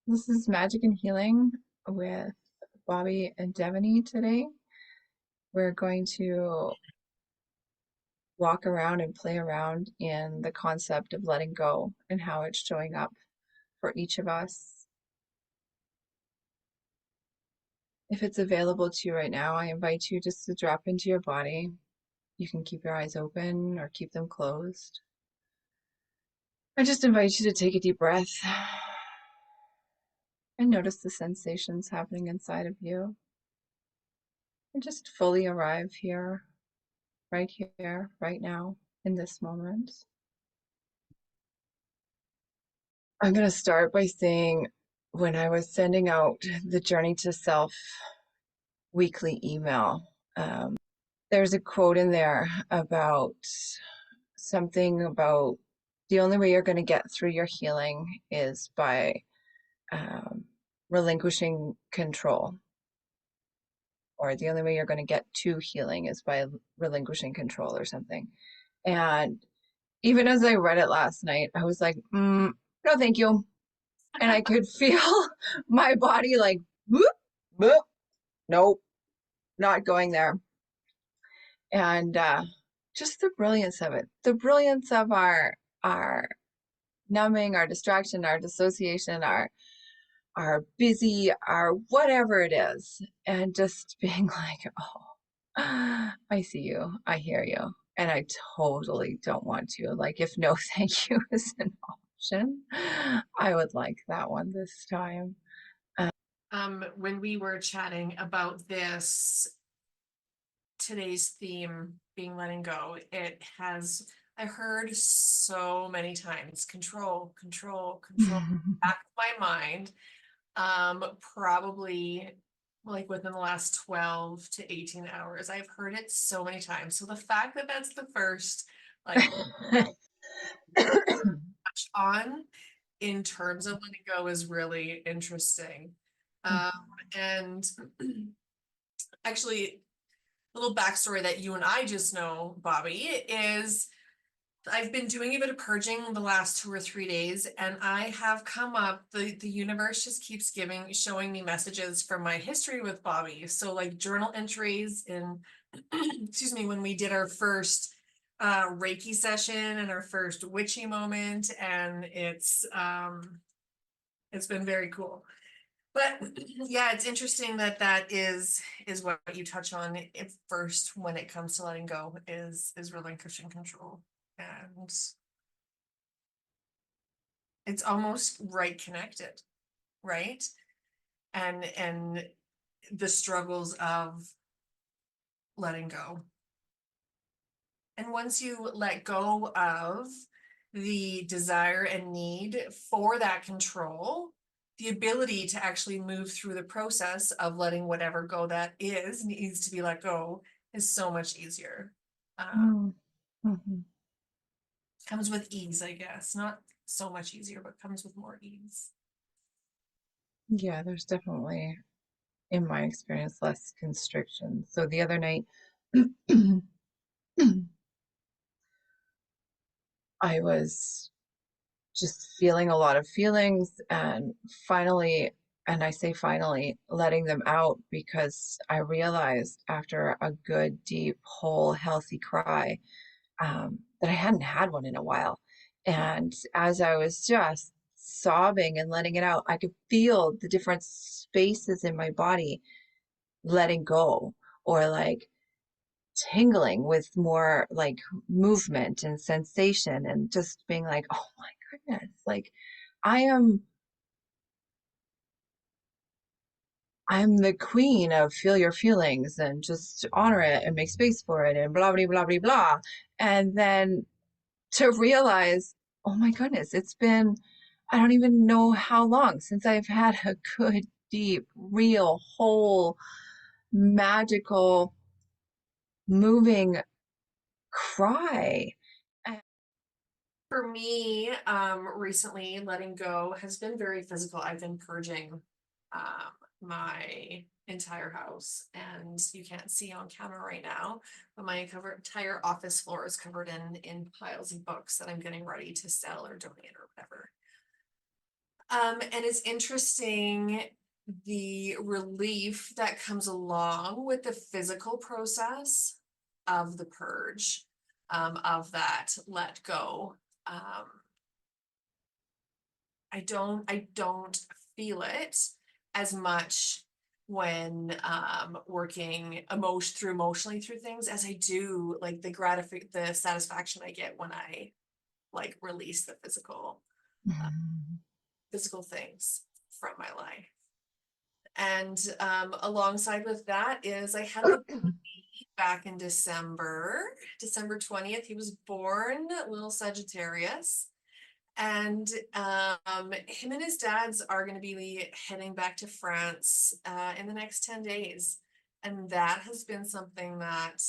This is Magic and Healing with Bobbi and Deveney today. We're going to walk around and play around in the concept of letting go and how it's showing up for each of us. If it's available to you right now, I invite you just to drop into your body. You can keep your eyes open or keep them closed. I just invite you to take a deep breath and notice the sensations happening inside of you. And just fully arrive here, right now, in this moment. I'm going to start by saying when I was sending out the Journey to Self weekly email, there's a quote in there about something about the only way you're going to get through your healing is by um, relinquishing control, or the only way you're going to get to healing is by relinquishing control, or something. And even as I read it last night, I was like, no, thank you. And I could feel my body like, whoop, whoop, nope, not going there. And just the brilliance of it, the brilliance of our numbing, our distraction, our dissociation, our busy, our whatever it is, and just being like, oh, I see you, I hear you, and I totally don't want to. Like, if no thank you is an option, I would like that one this time. When we were chatting about this, today's theme being letting go, I heard so many times control, control, control, back of my mind. Probably like within the last 12 to 18 hours. I've heard it so many times. So the fact that that's the first, like, touch on in terms of letting go is really interesting. Um, and actually, little backstory that you and I just know, Bobbi, is I've been doing a bit of purging the last 2 or 3 days, and I have come up, the universe just keeps showing me messages from my history with Bobbi. So like journal entries in, excuse me, when we did our first Reiki session and our first witchy moment, and it's been very cool. But yeah, it's interesting that that is what you touch on first when it comes to letting go is relinquishing control, and it's almost right connected, right? And the struggles of letting go. And once you let go of the desire and need for that control, the ability to actually move through the process of letting whatever go that needs to be let go is so much easier. Mm-hmm. Comes with ease, I guess. Not so much easier, but comes with more ease. Yeah, there's definitely, in my experience, less constriction. So the other night, I was just feeling a lot of feelings, and finally, and I say finally, letting them out, because I realized after a good, deep, whole, healthy cry, that I hadn't had one in a while. And as I was just sobbing and letting it out, I could feel the different spaces in my body letting go, or like tingling with more like movement and sensation, and just being like, oh my goodness, like I am I'm the queen of feel your feelings and just honor it and make space for it and blah blah blah blah blah. And then to realize, oh my goodness, it's been, I don't even know how long since I've had a good, deep, real, whole, magical, moving cry. For me, recently letting go has been very physical. I've been purging my entire house, and you can't see on camera right now, but my entire office floor is covered in piles of books that I'm getting ready to sell or donate or whatever. And it's interesting the relief that comes along with the physical process of the purge, of that let go. Um, I don't feel it as much when working emotionally through things as I do like the satisfaction I get when I like release the uh, Mhm. physical things from my life. And alongside with that is I had the baby back in December 20th. He was born, little Sagittarius. And him and his dads are going to be heading back to France in the next 10 days. And that has been something that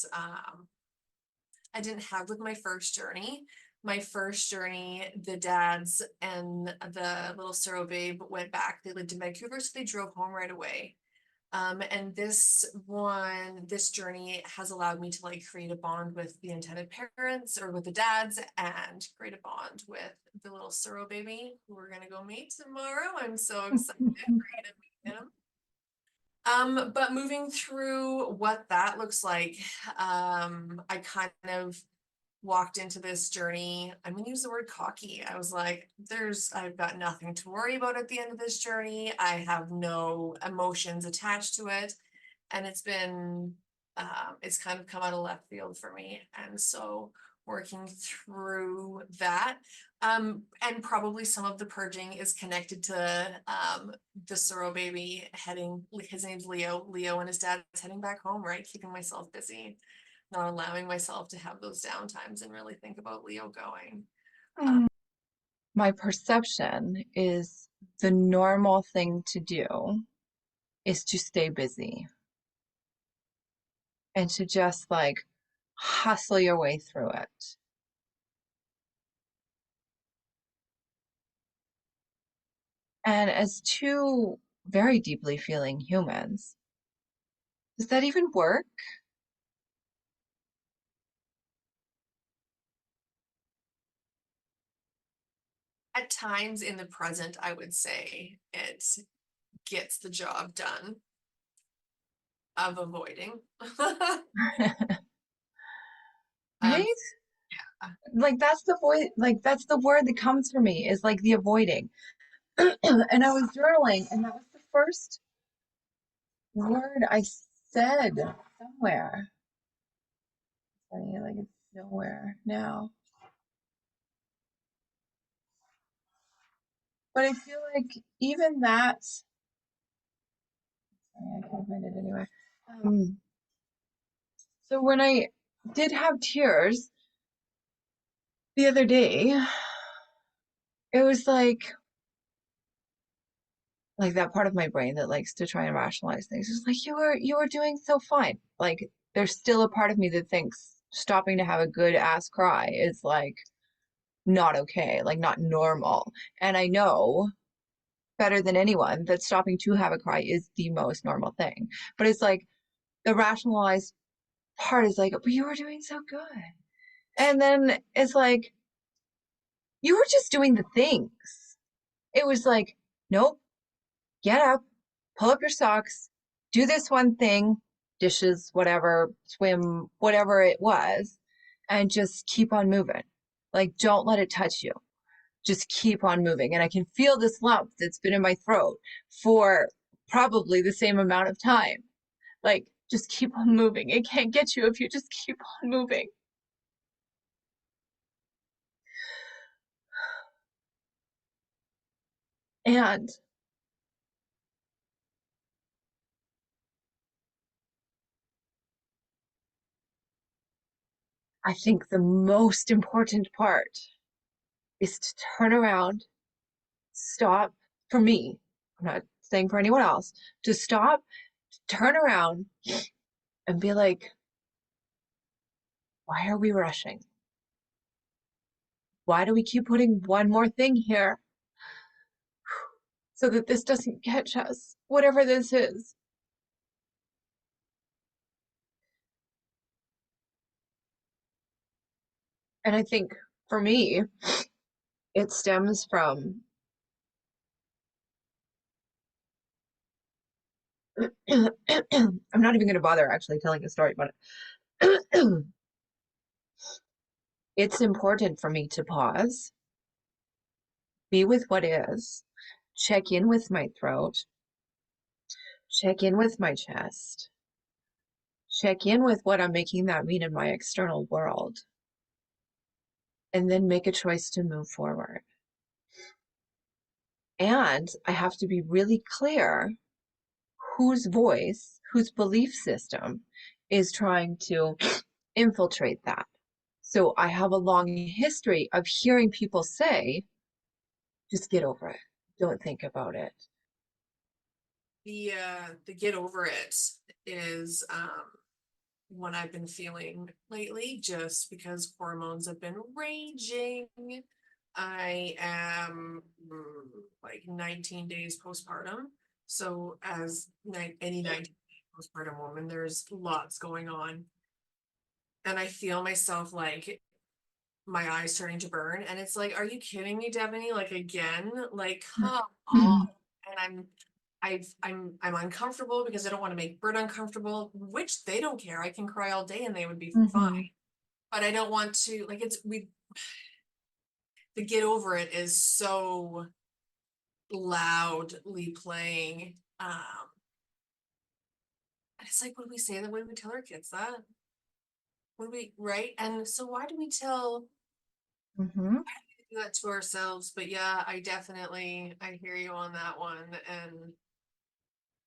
I didn't have with my first journey. My first journey, the dads and the little Suro babe went back. They lived in Vancouver, so they drove home right away. And this journey has allowed me to like create a bond with the intended parents or with the dads and create a bond with the little Suro baby who we're gonna go meet tomorrow. I'm so excited for you to meet him. But moving through what that looks like, I kind of walked into this journey. I'm gonna use the word cocky. I was like, I've got nothing to worry about at the end of this journey. I have no emotions attached to it. And it's kind of come out of left field for me. And so working through that, and probably some of the purging is connected to the Suro baby his name's Leo and his dad's heading back home, right? Keeping myself busy, not allowing myself to have those downtimes and really think about Leo going. Uh, My perception is the normal thing to do is to stay busy and to just like hustle your way through it. And as two very deeply feeling humans, does that even work? at times in the present, I would say it gets the job done of avoiding. um, Right? yeah. Like that's the voice, like that's the word that comes for me is like the avoiding. And I was journaling, and that was the first word I said somewhere. Funny, like it's nowhere now. But I feel like even that, sorry, I can't find it anywhere. Um, so when I did have tears the other day, it was like that part of my brain that likes to try and rationalize things. It's like you were doing so fine. Like there's still a part of me that thinks stopping to have a good ass cry is like not okay, like not normal. And I know better than anyone that stopping to have a cry is the most normal thing. But it's like the rationalized part is like, but you were doing so good. And then it's like, you were just doing the things. It was like, nope, get up, pull up your socks, do this one thing, dishes, whatever, swim, whatever it was, and just keep on moving. Like, don't let it touch you. Just keep on moving. And I can feel this lump that's been in my throat for probably the same amount of time. Like, just keep on moving. It can't get you if you just keep on moving. And I think the most important part is to turn around, stop for me. I'm not saying for anyone else, to stop, turn around and be like, why are we rushing? Why do we keep putting one more thing here so that this doesn't catch us, whatever this is? And I think for me, it stems from I'm not even going to bother actually telling a story about it. It's important for me to pause, be with what is, check in with my throat, check in with my chest, check in with what I'm making that mean in my external world, and then make a choice to move forward. And I have to be really clear whose voice, whose belief system is trying to infiltrate that. So I have a long history of hearing people say, just get over it. Don't think about it. The get over it is what I've been feeling lately, just because hormones have been raging. I am like 19 days postpartum. So as any 19 postpartum woman, there's lots going on. And I feel myself like my eyes starting to burn. And it's like, are you kidding me, Devaney? Like again? Like, come on. And I'm uncomfortable because I don't want to make Bert uncomfortable, which they don't care. I can cry all day and they would be fine. Mm-hmm. But I don't want to, like, the get over it is so loudly playing. And it's like, what do we say that? What do we tell our kids that? What do we, right? And so why do we Mm-hmm. do that to ourselves? But yeah, I hear you on that one. And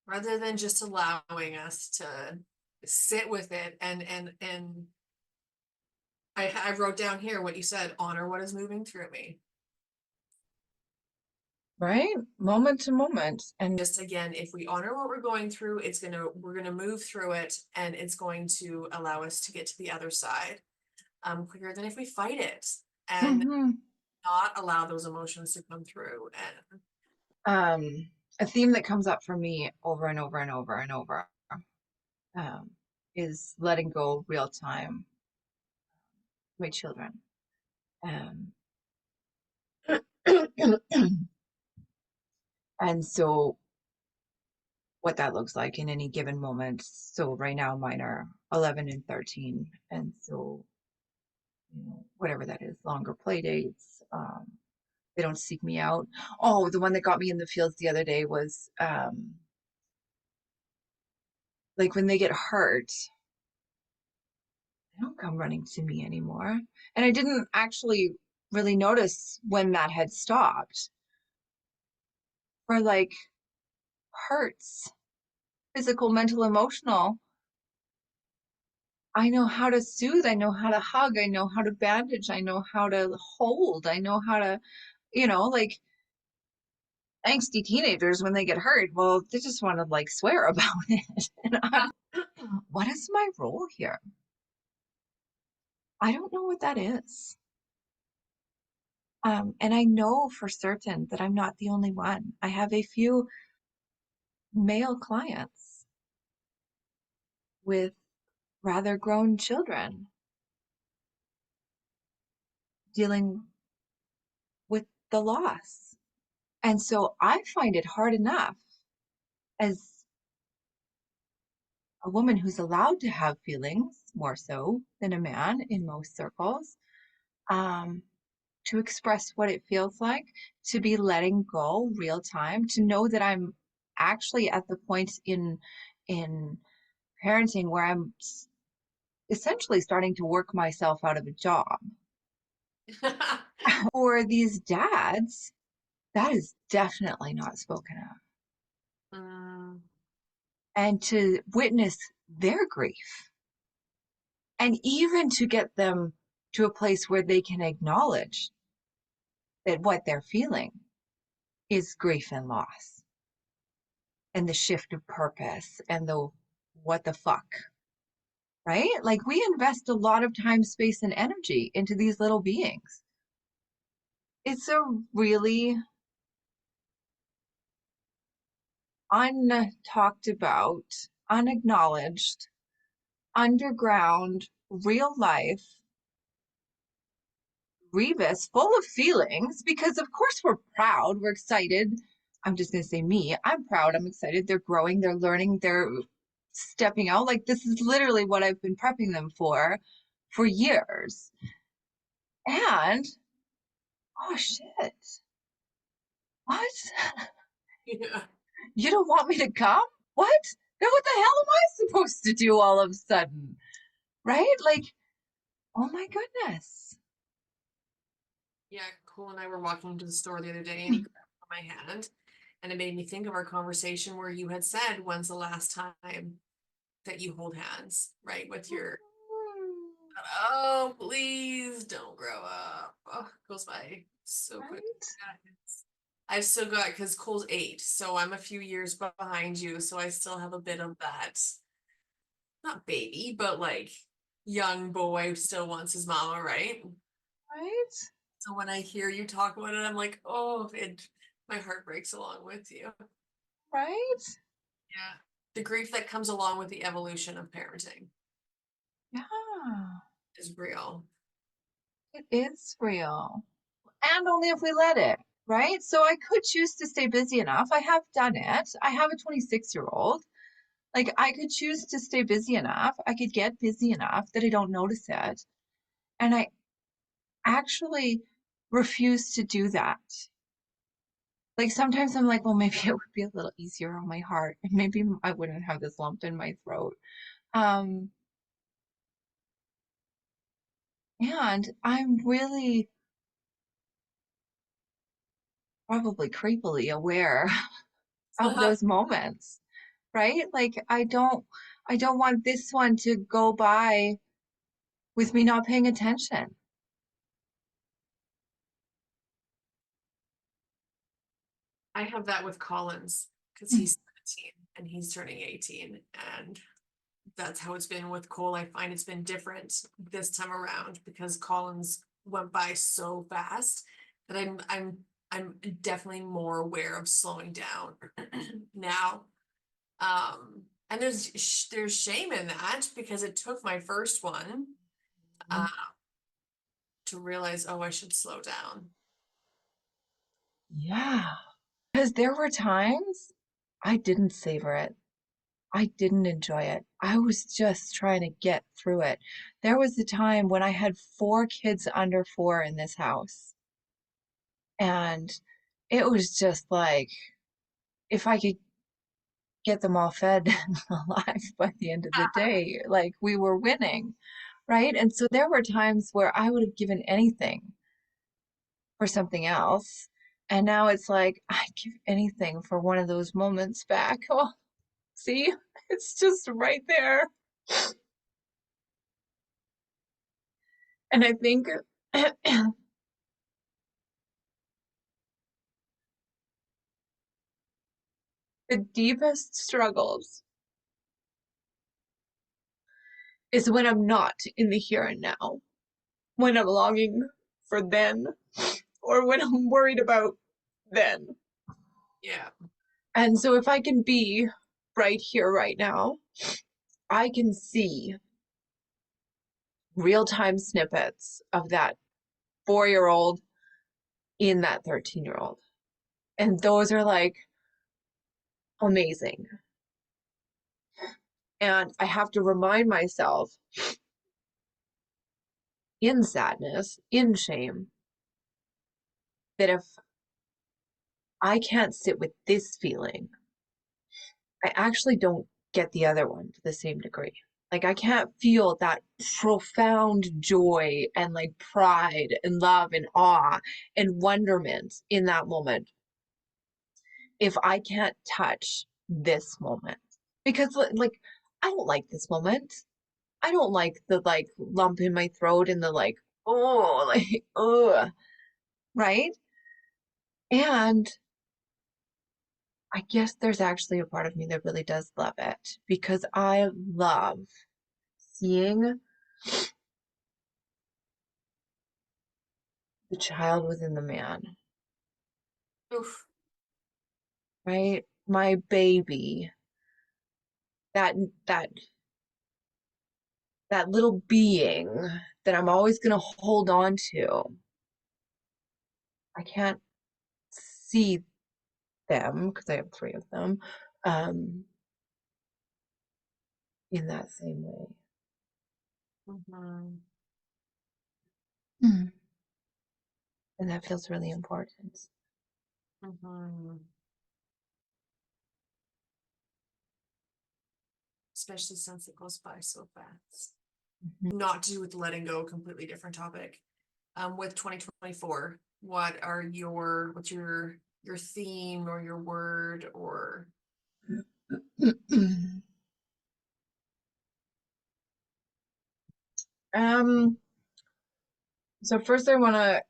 rather than just allowing us to sit with it and I wrote down here what you said, honor what is moving through me. Right? Moment to moment. And Just again, if we honor what we're going through, we're gonna move through it and it's going to allow us to get to the other side quicker than if we fight it and mm-hmm. not allow those emotions to come through. And A theme that comes up for me over and over and over and over um, is letting go real time my children. Um, and so what that looks like in any given moment. So right now mine are 11 and 13. And so, whatever that is, longer play dates. They don't seek me out. Oh, the one that got me in the fields the other day was like when they get hurt, they don't come running to me anymore. And I didn't actually really notice when that had stopped. For like hurts, physical, mental, emotional. I know how to soothe. I know how to hug. I know how to bandage. I know how to hold. I know how to, like angsty teenagers when they get hurt, well, they just want to like swear about it. And what is my role here? I don't know what that is. And I know for certain that I'm not the only one. I have a few male clients with rather grown children dealing with the loss. And so I find it hard enough as a woman who's allowed to have feelings more so than a man in most circles, um, to express what it feels like, to be letting go real time, to know that I'm actually at the point in parenting where I'm essentially starting to work myself out of a job. For these dads, that is definitely not spoken of. mm, And to witness their grief and even to get them to a place where they can acknowledge that what they're feeling is grief and loss and the shift of purpose and the what the fuck, right? Like we invest a lot of time, space, and energy into these little beings. It's a really untalked about, unacknowledged, underground, real life Rebus full of feelings because of course we're proud, we're excited, I'm just going to say me. I'm proud. I'm excited. They're growing, they're learning, they're stepping out. Like this is literally what I've been prepping them for years. And oh shit. What? Yeah. You don't want me to come? What? Now what the hell am I supposed to do all of a sudden? Right? Like, oh my goodness. Yeah, Cole and I were walking to the store the other day and he grabbed my hand and it made me think of our conversation where you had said, when's the last time that you hold hands, right? With your, oh, please don't grow up. Oh, it goes by so quick. Right? I've still got, because Cole's 8, so I'm a few years behind you, so I still have a bit of that, not baby, but like young boy who still wants his mama, right? Right? So when I hear you talk about it, I'm like, oh, my heart breaks along with you. Right? Yeah. The grief that comes along with the evolution of parenting Yeah. is real. It is real. And only if we let it, right? So I could choose to stay busy enough. I have done it. I have a 26-year-old. Like I could choose to stay busy enough. I could get busy enough that I don't notice it. And I actually refuse to do that. Like sometimes I'm like, well, maybe it would be a little easier on my heart, and maybe I wouldn't have this lump in my throat. Um, and I'm really probably creepily aware of those moments, right? Like I don't want this one to go by with me not paying attention. I have that with Collins because Mm, he's 17 and he's turning 18. And that's how it's been with Cole. I find it's been different this time around because Collins went by so fast that I'm definitely more aware of slowing down now. And there's shame in that because it took my first one uh to realize, oh, I should slow down. yeah, because there were times I didn't savor it. I didn't enjoy it. I was just trying to get through it. There was a time when I had 4 kids under 4 in this house, and it was just like if I could get them all fed and alive by the end of the day, like we were winning, right? And so there were times where I would have given anything for something else. And now it's like I'd give anything for one of those moments back. Oh, see, it's just right there. And I think the deepest struggles is when I'm not in the here and now, when I'm longing for then, or when I'm worried about then. Yeah. And so if I can be right here, right now, I can see real time snippets of that 4-year old in that 13-year old. And those are like amazing. And I have to remind myself in sadness, in shame, that if I can't sit with this feeling, I actually don't get the other one to the same degree. Like I can't feel that profound joy and like pride and love and awe and wonderment in that moment if I can't touch this moment. Because like I don't like this moment. I don't like the like lump in my throat and the like oh like oh right? And I guess there's actually a part of me that really does love it because I love seeing the child within the man, Oof. right? My baby, that that that little being that I'm always going to hold on to. I can't see them, because I have three of them, um, in that same way. Mhm. Mm. And that feels really important. Mhm. Especially since it goes by so fast. Mhm. Not to do with letting go, completely different topic. With 2024, what's your theme or your word or Um, so first I want to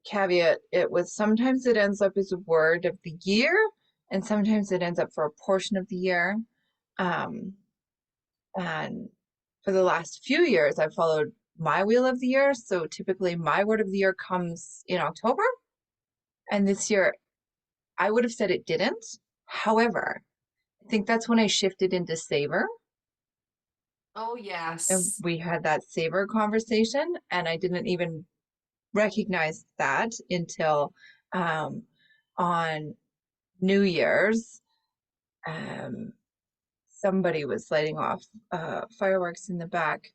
caveat it with sometimes it ends up as a word of the year, and sometimes it ends up for a portion of the year. Um, and for the last few years, I've followed my wheel of the year. So typically my word of the year comes in October. And this year I would have said it didn't. However, I think that's when I shifted into savor. oh And yes. we had that savor conversation, and I didn't even recognize that until um, on New Year's. Um, somebody was lighting off fireworks in the back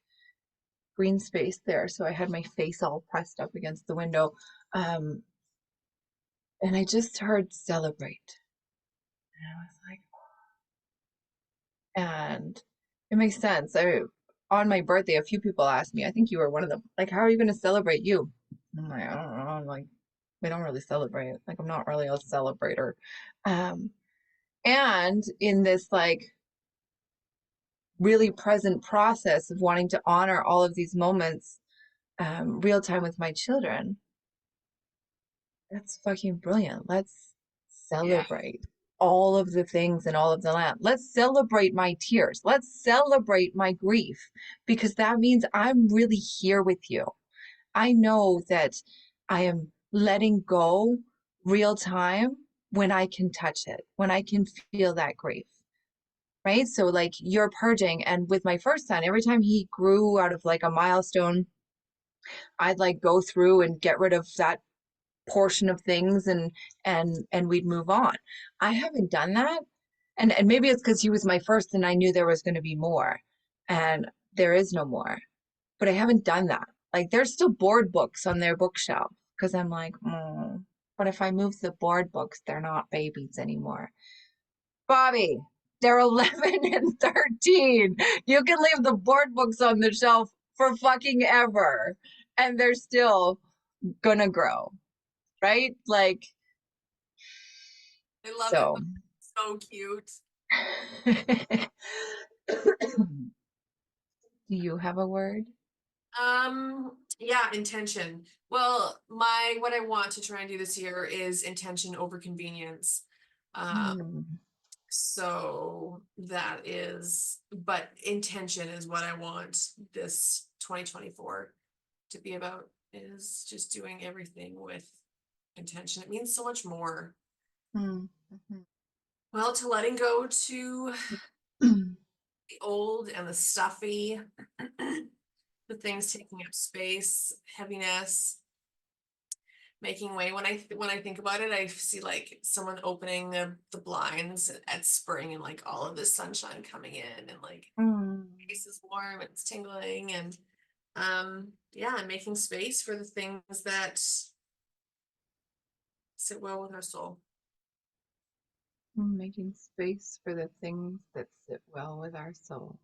green space there. So I had my face all pressed up against the window. Um, and I just heard celebrate. And I was like, and it makes sense. On my birthday, a few people asked me, I think you were one of them, like, how are you going to celebrate you? I'm like, I don't know. I'm like, we don't really celebrate. Like, I'm not really a celebrator. Um, and in this, like, really present process of wanting to honor all of these moments real time with my children, that's fucking brilliant. Let's Yeah. celebrate all of the things and all of the land. Let's celebrate my tears. Let's celebrate my grief, because that means I'm really here with you. I know that I am letting go real time when I can touch it, when I can feel that grief. Right. So, like, you're purging. And with my first son, every time he grew out of like a milestone, I'd like go through and get rid of that portion of things, and we'd move on. I haven't done that. And maybe it's because he was my first and I knew there was going to be more, and there is no more. But I haven't done that. Like, there's still board books on their bookshelf because I'm like, but if I move the board books, they're not babies anymore. Bobbi, they're 11 and 13. You can leave the board books on the shelf for fucking ever, and they're still gonna grow, right? Like, I love it. so. So cute. Do you have a word? Yeah, intention. Well, what I want to try and do this year is intention over convenience. Um, Hmm. so but intention is what I want this 2024 to be about, is just doing everything with intention. It means so much more. Hmm. Well, to letting go to the old and the stuffy, the things taking up space, heaviness, making way. When I think about it, I see like someone opening the blinds at spring and like all of this sunshine coming in and like Hmm. face is warm and it's tingling and yeah, and making space for the things that sit well with our soul. Making space for the things that sit well with our soul.